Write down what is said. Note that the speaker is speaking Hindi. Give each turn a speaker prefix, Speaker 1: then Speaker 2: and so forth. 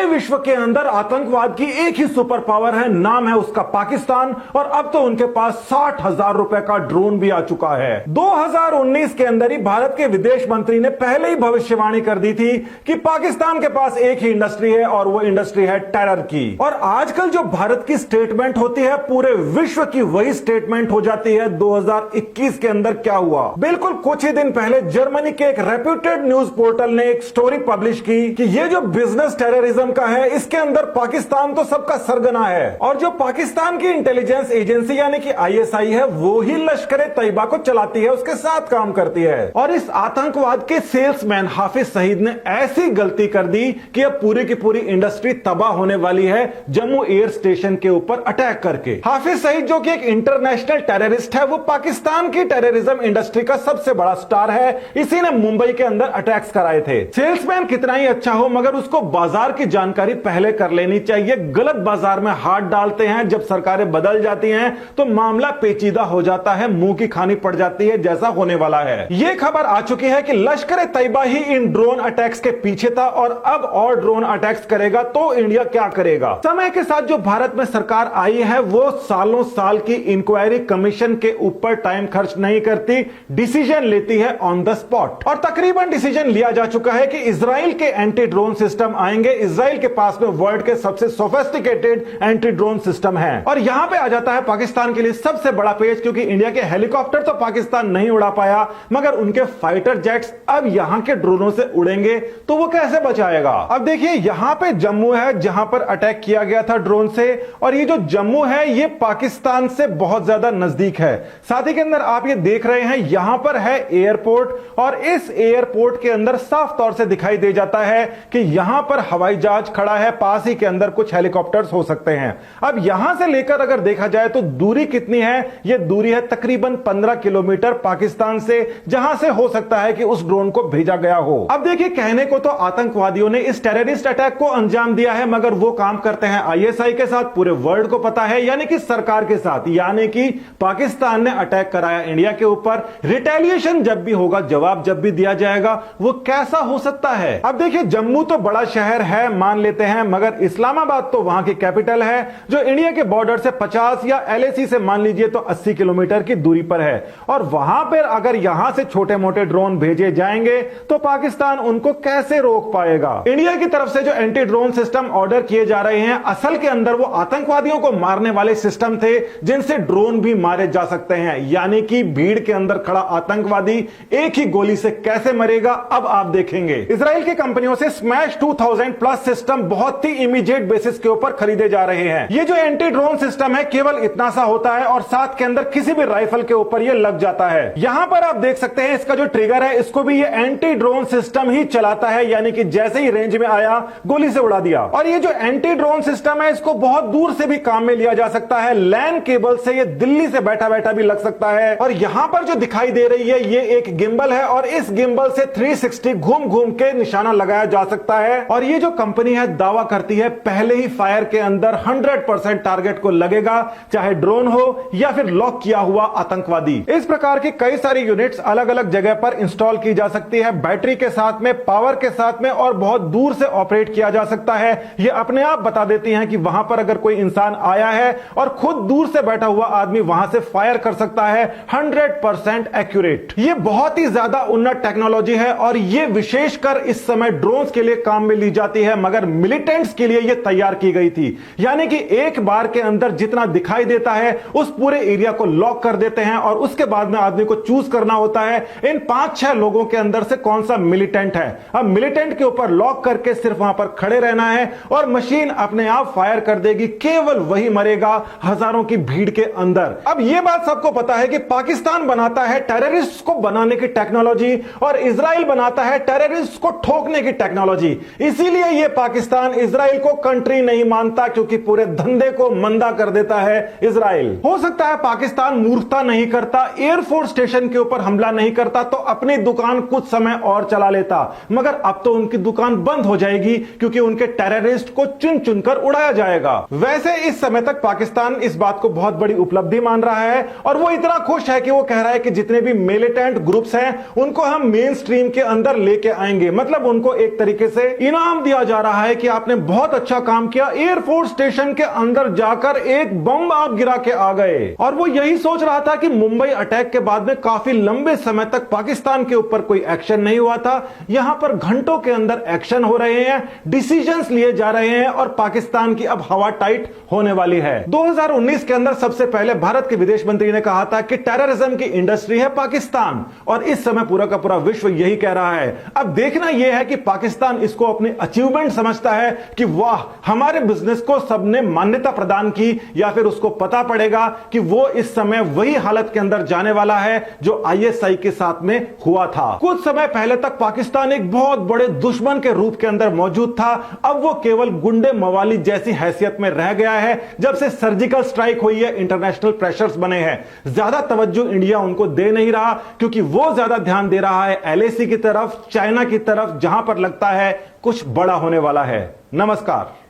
Speaker 1: विश्व के अंदर आतंकवाद की एक ही सुपर पावर है, नाम है उसका पाकिस्तान। और अब तो उनके पास 60,000 रुपए का ड्रोन भी आ चुका है। 2019 के अंदर ही भारत के विदेश मंत्री ने पहले ही भविष्यवाणी कर दी थी कि पाकिस्तान के पास एक ही इंडस्ट्री है और वो इंडस्ट्री है टेरर की। और आजकल जो भारत की स्टेटमेंट होती है, पूरे विश्व की वही स्टेटमेंट हो जाती है। 2021 के अंदर क्या हुआ, बिल्कुल कुछ ही दिन पहले जर्मनी के एक रेप्यूटेड न्यूज पोर्टल ने एक स्टोरी पब्लिश की कि ये जो बिजनेस टेररिज्म का है, इसके अंदर पाकिस्तान तो सबका सरगना है। और जो पाकिस्तान की इंटेलिजेंस एजेंसी यानी कि ISI है, वो ही लश्कर तैयबा को चलाती है, उसके साथ काम करती है। और इस आतंकवाद के सेल्समैन हाफिज सईद ने ऐसी गलती कर दी कि अब पूरी की पूरी इंडस्ट्री तबाह होने वाली है, जम्मू एयर स्टेशन के ऊपर अटैक करके। हाफिज सईद जो कि एक इंटरनेशनल टेररिस्ट है, वो पाकिस्तान की टेररिज्म इंडस्ट्री का सबसे बड़ा स्टार है। इसी ने मुंबई के अंदर अटैक्स कराए थे। सेल्समैन कितना ही अच्छा हो, मगर उसको बाजार की जानकारी पहले कर लेनी चाहिए। गलत बाजार में हाथ डालते हैं, जब सरकारें बदल जाती हैं तो मामला पेचीदा हो जाता है, मुंह की खानी पड़ जाती है, जैसा होने वाला है। यह खबर आ चुकी है कि लश्कर तैयबा ही इन ड्रोन अटैक्स के पीछे था और अब और ड्रोन अटैक्स करेगा तो इंडिया क्या करेगा। समय के साथ जो भारत में सरकार आई है, वो सालों साल की इंक्वायरी कमीशन के ऊपर टाइम खर्च नहीं करती, डिसीजन लेती है ऑन द स्पॉट। और तकरीबन डिसीजन लिया जा चुका है कि इजराइल के एंटी ड्रोन सिस्टम आएंगे। इजराइल के पास में वर्ल्ड के सबसे सोफिस्टिकेटेड एंटी ड्रोन सिस्टम है। और यहां पे आ जाता है पाकिस्तान के लिए सबसे बड़ा पेज, क्योंकि इंडिया के हेलीकॉप्टर तो पाकिस्तान नहीं उड़ा पाया, मगर उनके फाइटर जेट्स अब यहां के ड्रोनों से उड़ेंगे, तो वो कैसे बचाएगा। अब देखिए, यहां पे जम्मू है जहां पर अटैक किया गया था ड्रोन से, और ये जो जम्मू है ये पाकिस्तान से बहुत ज्यादा नजदीक है। साथ ही के अंदर आप ये देख रहे हैं, यहां पर है एयरपोर्ट, और इस एयरपोर्ट के अंदर साफ तौर से दिखाई दे जाता है कि यहां पर हवाई जहाज खड़ा है, पास ही के अंदर कुछ हेलीकॉप्टर्स हो सकते हैं। अब यहां से लेकर अगर देखा जाए तो दूरी कितनी है, यह दूरी है तकरीबन 15 किलोमीटर पाकिस्तान से, जहां से हो सकता है कि उस ड्रोन को भेजा गया हो। अब देखिए, कहने को तो आतंकवादियों ने इस टेररिस्ट अटैक को अंजाम दिया है, मगर वो काम करते हैं ISI के साथ, पूरे वर्ल्ड को पता है, यानी कि सरकार के साथ। यानी कि पाकिस्तान ने अटैक कराया इंडिया के ऊपर, रिटेलिएशन जब भी होगा, जवाब जब भी दिया जाएगा, वो कैसा हो सकता है। अब देखिए, जम्मू तो बड़ा शहर है मान लेते हैं, मगर इस्लामाबाद तो वहां की कैपिटल है, जो इंडिया के बॉर्डर से 50 या LAC से मान लीजिए तो 80 किलोमीटर की दूरी पर है। और वहां पर अगर यहां से छोटे मोटे ड्रोन भेजे जाएंगे तो पाकिस्तान उनको कैसे रोक पाएगा। इंडिया की तरफ से जो एंटी ड्रोन सिस्टम ऑर्डर किए जा रहे हैं, असल के अंदर वो आतंकवादियों को मारने वाले सिस्टम थे, जिनसे ड्रोन भी मारे जा सकते हैं। यानी कि भीड़ के अंदर खड़ा आतंकवादी एक ही गोली से कैसे मरेगा, अब आप देखेंगे। इजराइल की कंपनियों से स्मैश 2000 प्लस सिस्टम बहुत ही इमीडिएट बेसिस के ऊपर खरीदे जा रहे हैं। ये जो एंटी ड्रोन सिस्टम है, केवल इतना सा होता है और साथ के अंदर किसी भी राइफल के ऊपर ये लग जाता है। यहां पर आप देख सकते हैं, इसका जो ट्रिगर है, इसको भी ये एंटी ड्रोन सिस्टम ही चलाता है, यानी कि जैसे ही रेंज में आया, गोली से उड़ा दिया। और ये जो एंटी ड्रोन सिस्टम है, इसको बहुत दूर से भी काम में लिया जा सकता है। लैन केबल से ये दिल्ली से बैठा बैठा भी लग सकता है। और यहां पर जो दिखाई दे रही है, ये एक गिम्बल है, और इस गिम्बल से 360 घूम घूम के निशाना लगाया जा सकता है। और ये जो कंपनी है, दावा करती है पहले ही फायर के अंदर 100% टारगेट को लगेगा, चाहे ड्रोन हो या फिर लॉक किया हुआ आतंकवादी। इस प्रकार की कई सारी यूनिट्स अलग अलग जगह पर इंस्टॉल की जा सकती है, बैटरी के साथ में, पावर के साथ में, और बहुत दूर से ऑपरेट किया जा सकता है। ये अपने आप बता देती हैं कि वहां पर अगर कोई इंसान आया है और खुद दूर से बैठा हुआ आदमी वहां से फायर कर सकता है, 100% एक्यूरेट। ये बहुत ही ज्यादा उन्नत टेक्नोलॉजी है, और ये विशेषकर इस समय ड्रोन्स के लिए काम में ली जाती है, मगर मिलिटेंट्स के लिए ये तैयार की गई थी। यानी कि एक बार के अंदर जितना दिखाई देता है, उस पूरे एरिया को लॉक कर देते हैं, और उसके बाद में आदमी को चूज करना होता है इन 5-6 लोगों के अंदर से कौन सा मिलिटेंट है। अब मिलिटेंट के ऊपर लॉक करके सिर्फ वहां पर खड़े रहना है, और मशीन अपने आप फायर कर देगी, केवल वही मरेगा हजारों की भीड़ के अंदर। अब यह बात सबको पता है कि पाकिस्तान बनाता है टेररिस्ट को बनाने की टेक्नोलॉजी, और इजराइल बनाता है टेररिस्ट को ठोकने की टेक्नोलॉजी। इसीलिए यह पाकिस्तान इजराइल को कंट्री नहीं मानता, क्योंकि पूरे धंधे को मंदा कर देता है इजराइल। हो सकता है पाकिस्तान मूर्खता नहीं करता, एयरफोर्स स्टेशन के ऊपर हमला नहीं करता, तो अपनी दुकान कुछ समय और चला लेता, मगर अब तो उनकी दुकान बंद हो जाएगी, क्योंकि उनके टेररिस्ट को चुन चुनकर उड़ाया जाएगा। वैसे इस समय तक पाकिस्तान इस बात को बहुत बड़ी उपलब्धि मान रहा है, और वो इतना खुश है कि वो कह रहा है कि जितने भी मिलिटेंट ग्रुप्स हैं, उनको हम मेन स्ट्रीम के अंदर लेके आएंगे। मतलब उनको एक तरीके से इनाम दिया जा रहा रहा है कि आपने बहुत अच्छा काम किया, एयरफोर्स स्टेशन के अंदर जाकर एक बम आप गिरा के आ गए। और वो यही सोच रहा था कि मुंबई अटैक के बाद में काफी लंबे समय तक पाकिस्तान के ऊपर कोई एक्शन नहीं हुआ था, यहां पर घंटों के अंदर एक्शन हो रहे हैं, डिसीजंस लिए जा रहे हैं और पाकिस्तान की अब हवा टाइट होने वाली है। 2019 के अंदर सबसे पहले भारत के विदेश मंत्री ने कहा था कि टेररिज्म की इंडस्ट्री है पाकिस्तान, और इस समय पूरा का पूरा विश्व यही कह रहा है। अब देखना यह है कि पाकिस्तान इसको अपनी अचीवमेंट समझता है कि वाह, हमारे बिजनेस को सबने मान्यता प्रदान की, या फिर उसको पता पड़ेगा कि वो इस समय वही हालत के अंदर जाने वाला है जो आईएसआई के साथ में हुआ था। कुछ समय पहले तक पाकिस्तान एक बहुत बड़े दुश्मन के रूप के अंदर मौजूद था, अब वो केवल गुंडे मवाली जैसी हैसियत में रह गया है। जब से सर्जिकल स्ट्राइक हुई है, इंटरनेशनल प्रेशर्स बने हैं, ज्यादा तवज्जो इंडिया उनको दे नहीं रहा, क्योंकि वो ज्यादा ध्यान दे रहा है एलएसी की तरफ, चाइना की तरफ, जहां पर लगता है कुछ बड़ा होने वाला है। नमस्कार।